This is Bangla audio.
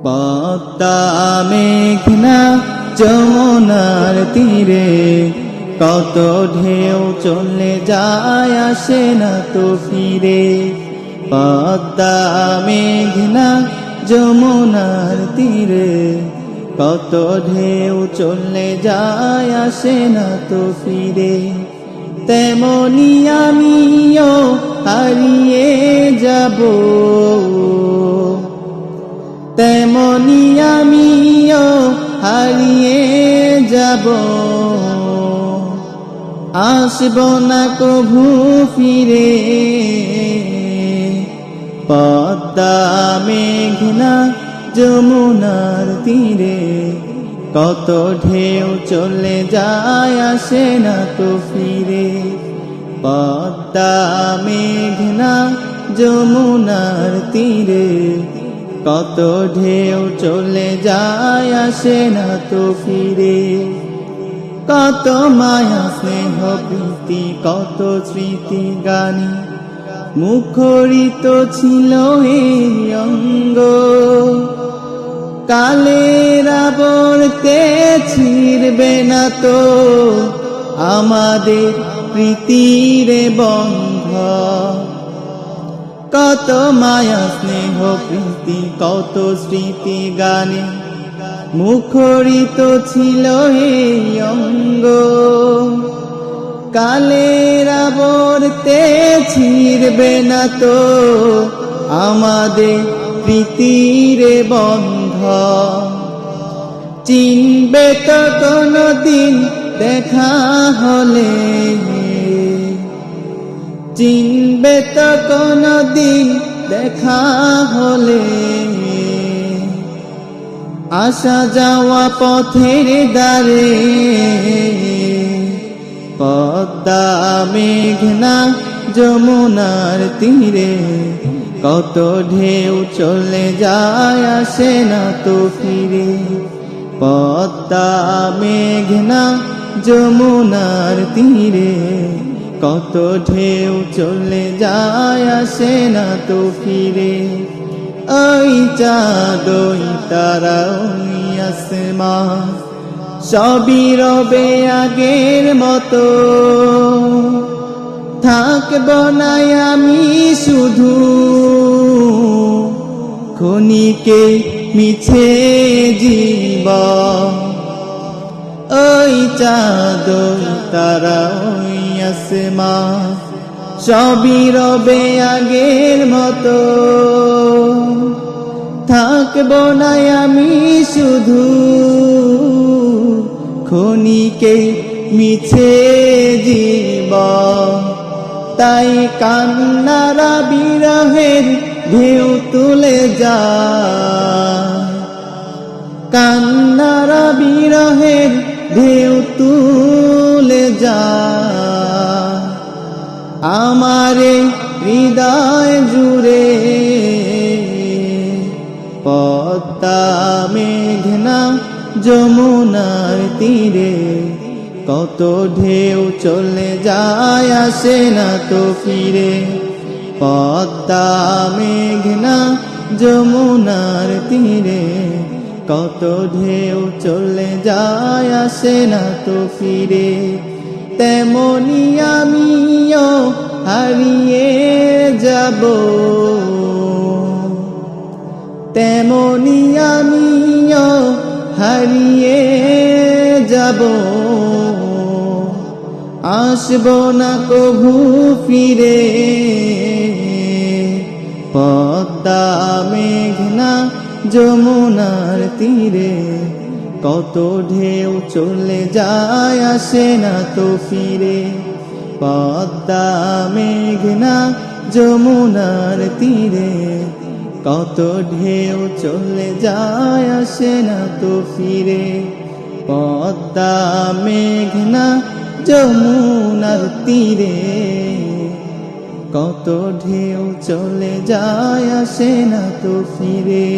পদ্মা মেঘনা যমুনার তীরে কত ঢেউ চলে যায় আসে না তো ফিরে। পদ্মা মেঘনা যমুনার তীরে কত ঢেউ চলে যায় আসে না তো ফিরে। তেমনি আমিও হারিয়ে যাব, তেমনি আমিও হারিয়ে যাব, আসব না কভু ফিরে। পদ্মা মেঘনা যমুনার তীরে কত ঢেউ চলে যায় আসে না তো ফিরে। পদ্মা মেঘনা যমুনার তীরে কত ঢেউ চলে যায় আসে না তো ফিরে। কত মায়া স্নেহ প্রীতি কত স্মৃতি গানে মুখরিত ছিল এই অঙ্গ। কালের আবর্তে ছিড়বে না তো আমাদের প্রীতির বন্ধ। কত মায়া স্নেহ প্রীতি কত স্মৃতি গানে মুখরিত ছিল এই অঙ্গ। কালের আবর্তে ছিড়বে না তো আমাদের প্রীতির বন্ধ। চিনবে তো কোনদিন দেখা হলে, চিনবে তো কোনদিন দেখা হলে, আসা যাওয়া পথের দ্বারে। পদ্মা মেঘনা যমুনার তীরে কত ঢেউ চলে যায় আসে না তো ফিরে। পদ্মা মেঘনা যমুনার তীরে কত ঢেউ চলে যায় আসে না তো ফিরে। ওই চাঁদ ওই তারা ওই আসমান সবই রবে আগের মতো। থাকব না আমি শুধু ক্ষণিকে মিছে জীবন। ওই চাঁদ ওই তারা ওই আসমান সবই রবে আগের মতো। থাকব না আমি শুধু ক্ষণিকে মিছে জীবন। তাই কান্নারা বিরহের ঢেউ তুলে যায়, কান্নারা বিরহের ঢেউ তুলে যায় আমারে হৃদয় জুড়ে। পদ্মা মেঘনা যমুনার তীরে কত ঢেউ চলে যায় আসে না তো ফিরে। পদ্মা মেঘনা যমুনার তীরে কত ঢেউ চলে যায় আসে না তো ফিরে। তেমনি আমিও হারিয়ে যাব, তেমনি আমিও হারিয়ে যাব, আসব না কভু ফিরে। পদ্মা মেঘনা যমুনার তীরে কত ঢেউ চলে যায় আসে না তো ফিরে। পদ্মা মেঘনা যমুনার তীরে কত ঢেউ চলে যায় আসে না তো ফিরে। পদ্মা মেঘনা যমুনার তীরে কত ঢেউ চলে যায় আসে না তো ফিরে।